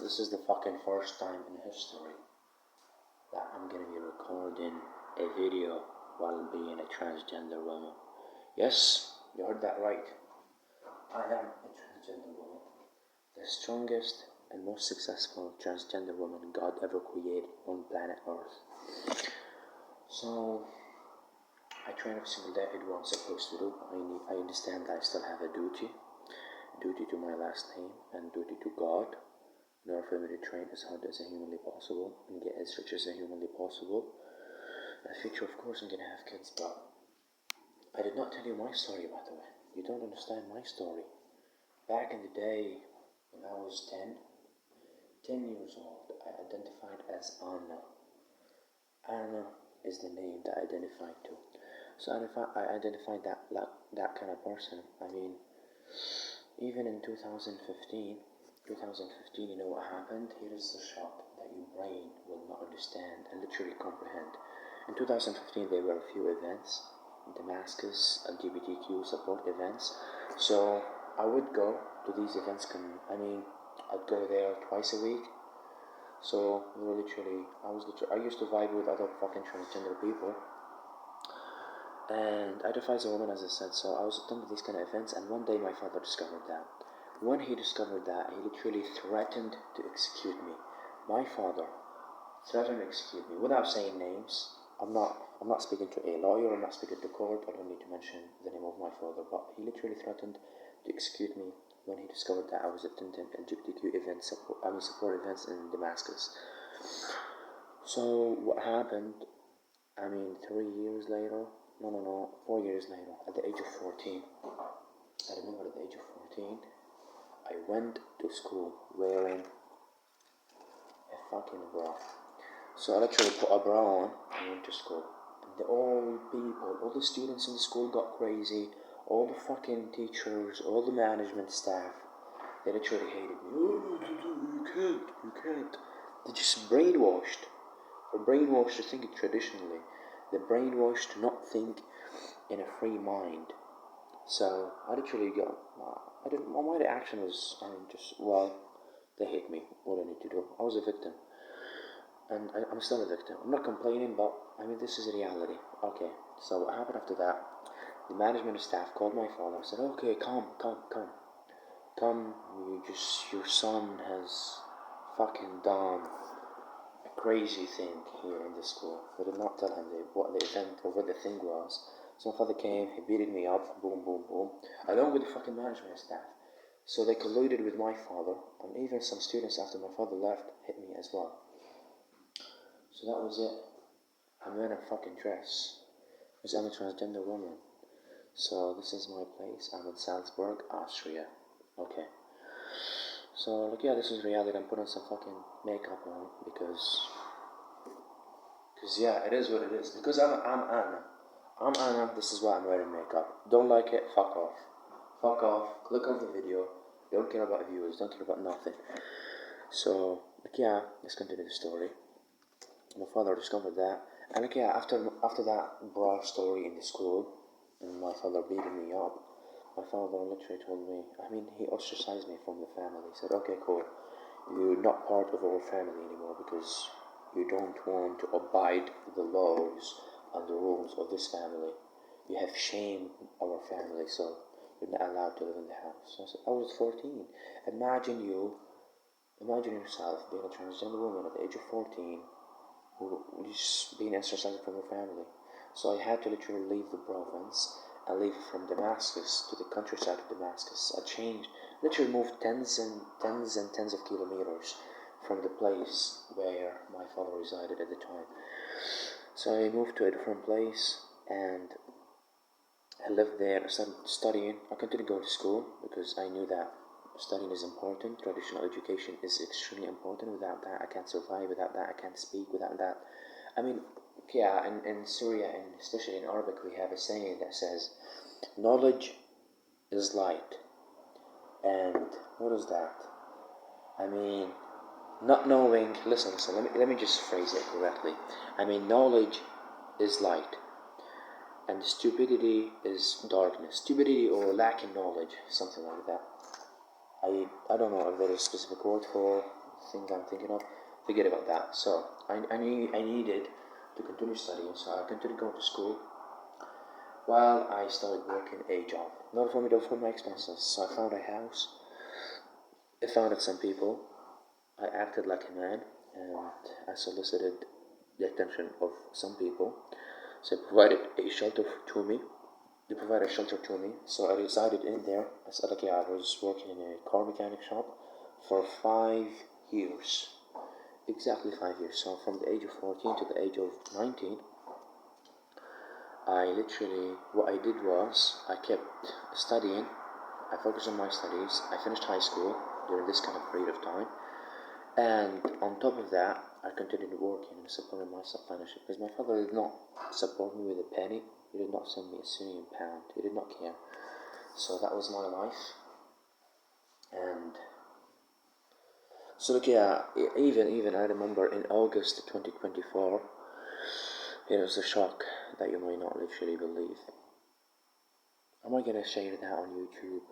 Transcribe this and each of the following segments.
This is the fucking first time in history that I'm gonna be recording a video while being a transgender woman. Yes, you heard that right. I am a transgender woman. The strongest and most successful transgender woman God ever created on planet Earth. So, I train every single day. I do what I'm supposed to do. I understand that I still have a duty to my last name and duty to God. In order for me to train as hard as humanly possible and get as rich as humanly possible. In the future, of course, I'm gonna have kids, but I did not tell you my story, by the way. You don't understand my story. Back in the day, when I was 10 years old, I identified as Anna. Anna is the name that I identified to. So I identified that kind of person. I mean, even in 2015, you know what happened? Here is the shock that your brain will not understand and literally comprehend. In 2015, there were a few events, Damascus, LGBTQ support events. So I would go to these events. I'd go there twice a week. So I used to vibe with other fucking transgender people. And I identify as a woman, as I said, so I was attending these kind of events, and one day my father discovered that. When he discovered that, he literally threatened to execute me. My father threatened to execute me without saying names. I'm not speaking to a lawyer, I'm not speaking to court, I don't need to mention the name of my father, but he literally threatened to execute me when he discovered that I was attending LGBTQ events, support events in Damascus. So what happened, 4 years later, at the age of 14, I remember at the age of 14, I went to school wearing a fucking bra. So I literally put a bra on and went to school. And all the students in the school got crazy, all the fucking teachers, all the management staff, they literally hated me. Oh, you can't. They're just brainwashed. They're brainwashed to think traditionally. They're brainwashed to not think in a free mind. So I literally my reaction was, they hate me. What do I need to do? I was a victim. And I'm still a victim. I'm not complaining, but this is a reality. Okay, so what happened after that? The management staff called my father and said, okay, come. Your son has fucking done a crazy thing here in the school. They did not tell him what the event or what the thing was. So my father came, he beated me up, boom, along with the fucking management staff. So they colluded with my father, and even some students after my father left hit me as well. So that was it. I'm wearing a fucking dress, because I'm a transgender woman. So this is my place. I'm in Salzburg, Austria. Okay. So this is reality. I'm putting some fucking makeup on because it is what it is. Because I'm Anna. I'm Anna. This is why I'm wearing makeup. Don't like it? Fuck off. Fuck off. Click off the video. Don't care about viewers. Don't care about nothing. So let's continue the story. My father discovered that, and after that bra story in the school, and my father beating me up, my father literally told me, he ostracized me from the family. He said, okay, cool, you're not part of our family anymore because you don't want to abide the laws and the rules of this family. You have shamed our family, so you're not allowed to live in the house. So I was 14. Imagine yourself being a transgender woman at the age of 14, who is being ostracized from her family. So I had to literally leave the province and leave from Damascus to the countryside of Damascus. Literally moved tens of kilometers from the place where my father resided at the time. So I moved to a different place and I lived there. I started studying. I continued going to school because I knew that studying is important. Traditional education is extremely important. Without that, I can't survive. Without that, I can't speak. Without that, in Syria, and especially in Arabic, we have a saying that says, knowledge is light. And what is that? Not knowing, listen, let me just phrase it correctly. Knowledge is light, and stupidity is darkness. Stupidity or lacking knowledge, something like that. I don't know if there is a specific word for thing I'm thinking of. Forget about that. So I needed to continue studying, so I continued going to school while I started working a job. Not for me to afford my expenses. So I found a house. I found some people. I acted like a man, and I solicited the attention of some people. So they provided a shelter to me. So I resided in there. I said, okay, I was working in a car mechanic shop for 5 years. Exactly 5 years. So from the age of 14 to the age of 19, what I did was, I kept studying. I focused on my studies. I finished high school during this kind of period of time. And on top of that, I continued working and supporting myself financially, because my father did not support me with a penny. He did not send me a Syrian pound. He did not care. So that was my life. And so look, yeah, even I remember in August 2024, it was a shock that you might not literally believe. Am I gonna share that on YouTube?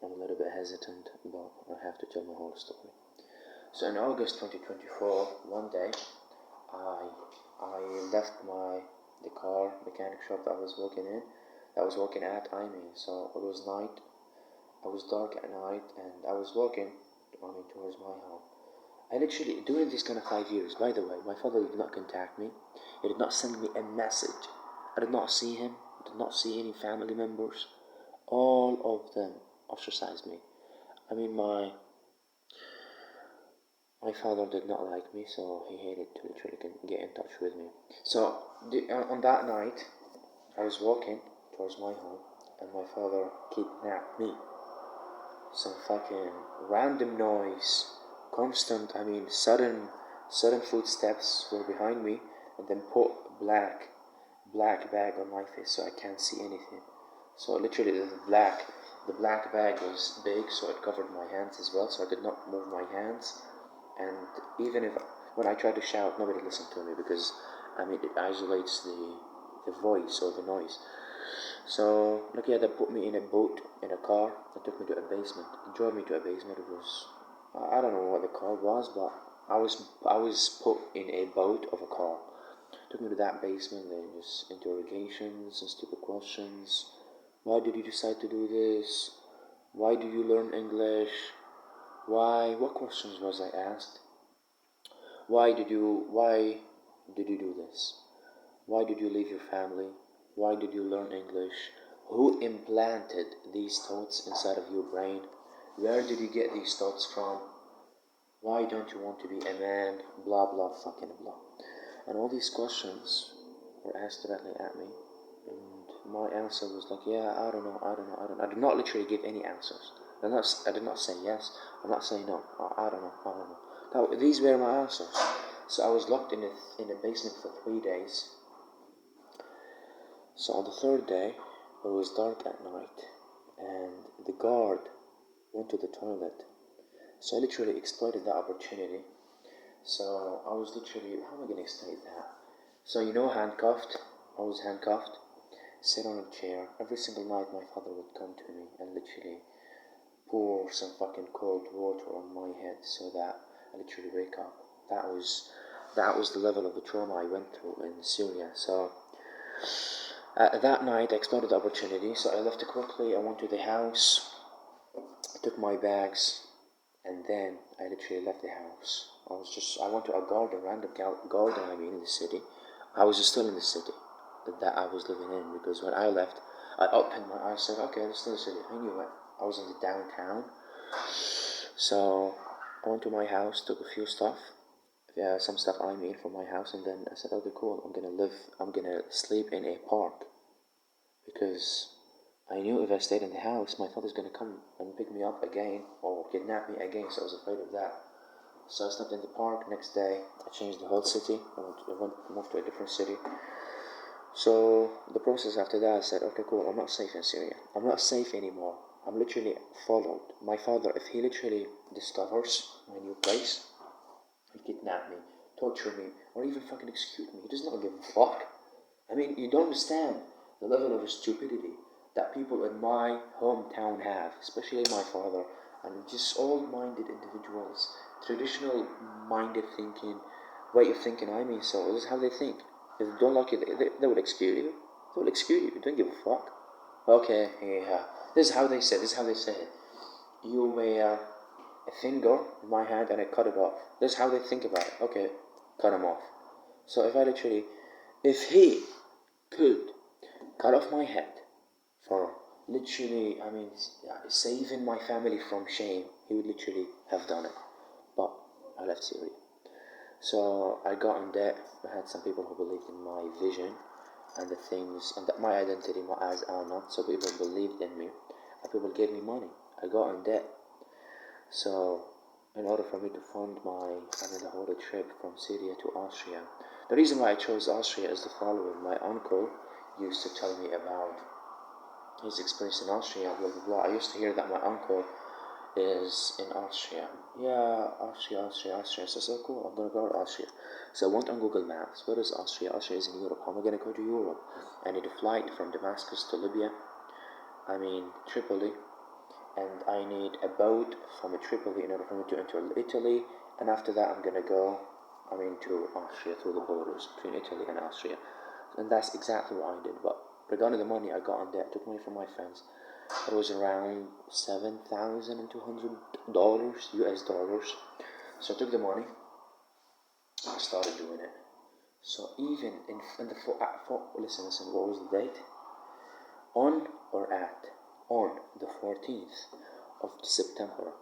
I'm a little bit hesitant, but I have to tell my whole story. So in August 2024, one day, I left the car mechanic shop that I was working at. So it was night. It was dark at night, and I was walking, towards my home. I literally, during these kind of 5 years, by the way, my father did not contact me. He did not send me a message. I did not see him. Did not see any family members. All of them ostracized me. My father did not like me, so he hated to literally get in touch with me. So on that night, I was walking towards my home, and my father kidnapped me. Some fucking random noise, sudden footsteps were behind me, and then put black bag on my face, so I can't see anything. So literally, the black bag was big, so it covered my hands as well, so I could not move my hands. And even when I tried to shout, nobody listened to me, because it isolates the voice or the noise. So look, yeah, they put me in a boat, in a car, and took me to a basement. They drove me to a basement. It was, I don't know what the car was, but I was put in a boat of a car. Took me to that basement. Then just interrogations and stupid questions. Why did you decide to do this? Why do you learn English? Why? What questions was I asked? Why did you do this? Why did you leave your family? Why did you learn English? Who implanted these thoughts inside of your brain? Where did you get these thoughts from? Why don't you want to be a man? Blah blah fucking blah. And all these questions were asked directly at me, and my answer was like, yeah, I don't know. I did not literally give any answers. I did not say yes. I'm not saying no. I don't know. These were my answers. So I was locked in a basement for 3 days. So on the third day, it was dark at night, and the guard went to the toilet. So I literally exploited that opportunity. So I was literally, how am I going to explain that? So handcuffed. I was handcuffed, sit on a chair. Every single night my father would come to me and literally pour some fucking cold water on my head so that I literally wake up. That was the level of the trauma I went through in Syria. So that night I exploited the opportunity, so I left quickly. I went to the house, took my bags, and then I literally left the house. I went to a random garden, in the city. I was still in the city that I was living in, because when I left, I opened my eyes, said, okay, this is the city. I knew it. I was in the downtown. So I went to my house, took a few stuff, some stuff from my house, and then I said, okay, cool, I'm gonna sleep in a park, because I knew if I stayed in the house, my father's gonna come and pick me up again, or kidnap me again, so I was afraid of that. So I slept in the park. Next day, I changed the whole city. I moved to a different city. So the process after that, I said, okay, cool, I'm not safe in Syria. I'm not safe anymore. I'm literally followed. My father, if he literally discovers my new place, he'll kidnap me, torture me, or even fucking execute me. He does not give a fuck. You don't understand the level of stupidity that people in my hometown have, especially my father. and just old-minded individuals, traditional minded thinking, way of thinking. So this is how they think. If they don't like it, they will execute you. They will execute you. They don't give a fuck. Okay, yeah. This is how they say. This is how they say it. You wear a finger in my hand and I cut it off. This is how they think about it. Okay, cut him off. So if he could cut off my head for literally, saving my family from shame, he would literally have done it. But I left Syria. So I got in debt. I had some people who believed in my vision and the things, and that my identity, my eyes are not. So people believed in me, and people gave me money. I got in debt. So in order for me to fund the whole trip from Syria to Austria, the reason why I chose Austria is the following. My uncle used to tell me about his experience in Austria, blah blah blah. I used to hear that my uncle is in Austria. Yeah, Austria. So I said, cool, I'm gonna go to Austria. So I went on Google Maps. Where is Austria? Austria is in Europe. How am I gonna go to Europe? I need a flight from Damascus to Libya. Tripoli. And I need a boat from Tripoli in order for me to enter Italy. And after that, I'm gonna go, to Austria through the borders between Italy and Austria. And that's exactly what I did. But regarding the money I got on debt, I took money from my friends. It was around $7,200 US dollars. So I took the money. I started doing it. So even in the listen. What was the date? On the 14th of September,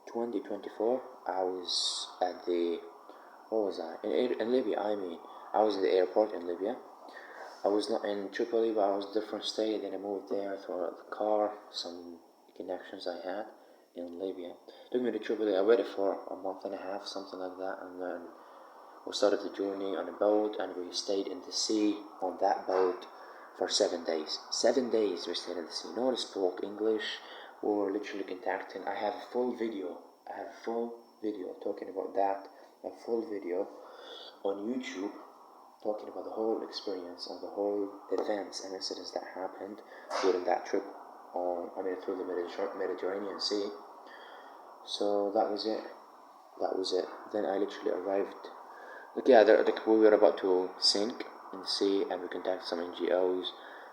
2024. I was at the in Libya. I was in the airport in Libya. I was not in Tripoli, but I was a different state. Then I moved there through the car, some connections I had in Libya. Took me to Tripoli. I waited for a month and a half, something like that, and then we started the journey on a boat, and we stayed in the sea on that boat for 7 days. 7 days we stayed in the sea. No one spoke English. We were literally contacting. I have a full video. Talking about that. A full video on YouTube talking about the whole experience and the whole events and incidents that happened during that trip through the Mediterranean Sea. So that was it. Then I literally arrived. We were about to sink in the sea, and we contacted some NGOs,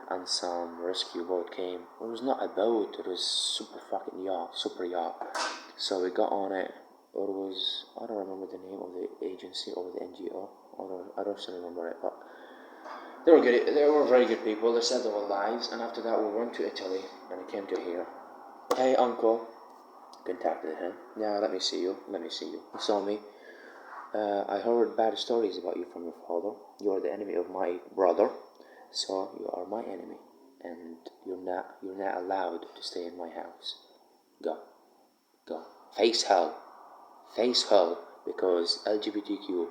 and some rescue boat came. It was not a boat, it was super yacht. So we got on it. I don't remember the name of the agency or the NGO. I don't still remember it, but they were good. They were very good people. They saved our lives, and after that we went to Italy, and I came to here. Hey, uncle. Contacted him. Yeah, let me see you. He saw me. I heard bad stories about you from your father. You are the enemy of my brother, so you are my enemy, and you're not allowed to stay in my house. Go. Face hell, because LGBTQ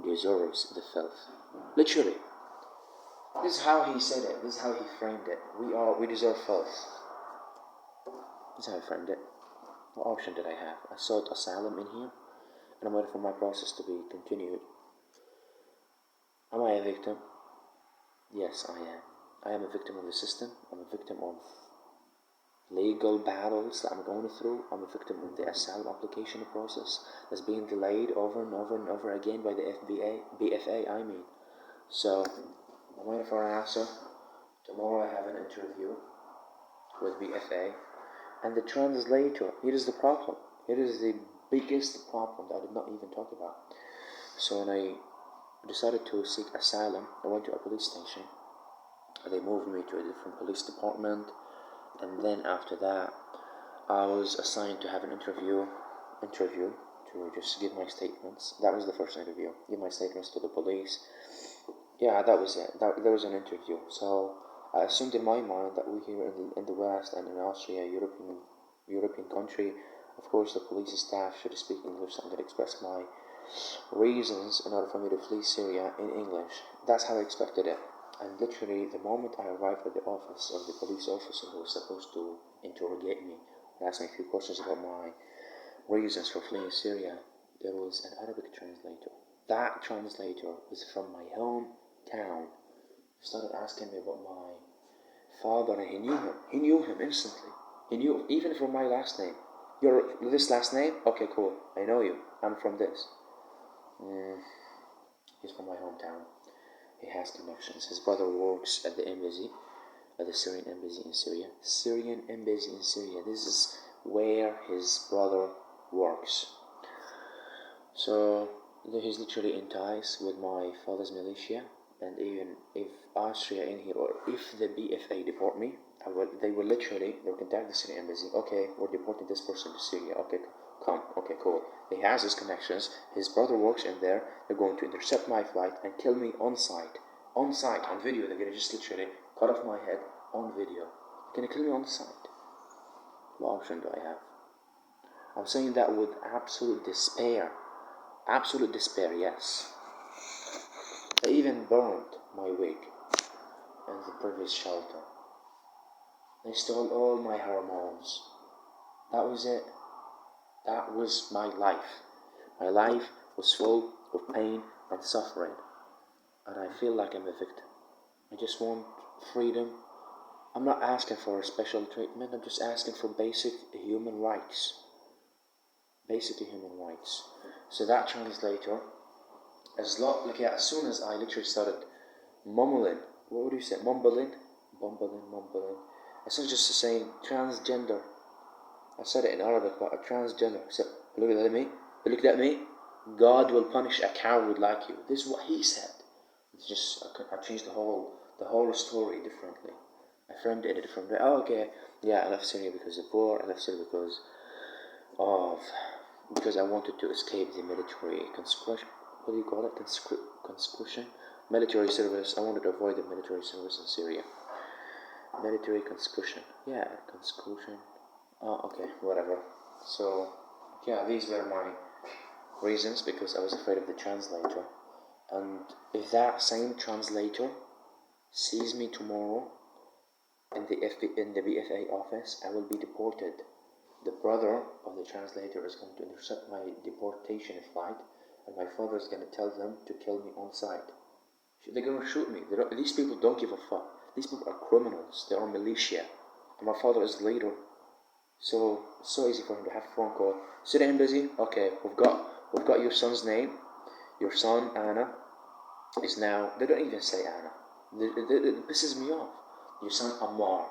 deserves the filth. Literally. This is how he said it. This is how he framed it. We deserve filth. This is how he framed it. What option did I have? I sought asylum in here, and I'm waiting for my process to be continued. Am I a victim? Yes, I am. I am a victim of the system. I'm a victim of legal battles that I'm going through. I'm a victim of the asylum application process that's being delayed over and over again by the BFA. So I'm waiting for an answer. Tomorrow I have an interview with BFA and the translator. Here is the problem. Here is the biggest problem that I did not even talk about. So when I decided to seek asylum, I went to a police station. They moved me to a different police department, and then after that I was assigned to have an interview to just give my statements. That was the first interview. Give my statements to the police. Yeah, that was it. There was an interview. So I assumed in my mind that we here in the West and in Austria, European country, of course the police staff should speak English, so I'm going to express my reasons in order for me to flee Syria in English. That's how I expected it. And literally, the moment I arrived at the office of the police officer who was supposed to interrogate me and ask me a few questions about my reasons for fleeing Syria, there was an Arabic translator. That translator was from my hometown. He started asking me about my father, and he knew him. He knew him instantly. He knew even from my last name. Your this last name? Okay, cool. I know you. I'm from this. He's from my hometown. He has connections. His brother works at the embassy, at the Syrian embassy in Syria. Syrian embassy in Syria. This is where his brother works. So he's literally in ties with my father's militia, and even if Austria in here, or if the BFA deport me, they will contact the Syrian embassy. Okay, we're deporting this person to Syria. Okay, come. Okay, cool. He has his connections. His brother works in there. They're going to intercept my flight and kill me on site. On site, on video. They're gonna just literally cut off my head on video. They're gonna kill me on site. What option do I have? I'm saying that with absolute despair. Absolute despair, yes. They even burned my wig in the previous shelter. They stole all my hormones. That was it. That was my life. My life was full of pain and suffering. And I feel like I'm a victim. I just want freedom. I'm not asking for a special treatment. I'm just asking for basic human rights. Basic human rights. So that translator, as soon as I literally started mumbling, what would you say? Mumbling. I started just saying transgender. I said it in Arabic, but a transgender. I said, look at me. God will punish a coward like you. This is what he said. It's just I changed the whole story differently. I framed it in a different way. Oh, okay, yeah, I left Syria because of war. I left Syria because I wanted to escape the military conscription. What do you call it? Conscription? Military service. I wanted to avoid the military service in Syria. Military conscription. Yeah, conscription. Oh, okay, whatever. So, yeah, these were my reasons, because I was afraid of the translator. And if that same translator sees me tomorrow in the BFA office, I will be deported. The brother of the translator is going to intercept my deportation flight, and my father is going to tell them to kill me on sight. They're going to shoot me. These people don't give a fuck. These people are criminals. They are militia. And my father is the leader. So it's so easy for him to have a phone call. Syrian embassy. Okay, we've got your son's name. Your son Anna is now. They don't even say Anna. It pisses me off. Your son Ammar.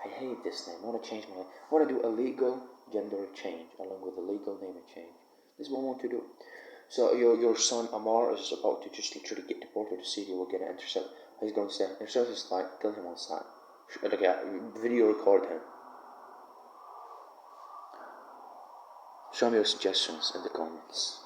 I hate this name. I want to change my. I want to do a legal gender change along with a legal name change. This is what I want to do. So your son Ammar is about to just literally get deported to Syria. We're going to intercept. He's going to say intercept his flight, kill him on sight. Video record him. Show me your suggestions in the comments.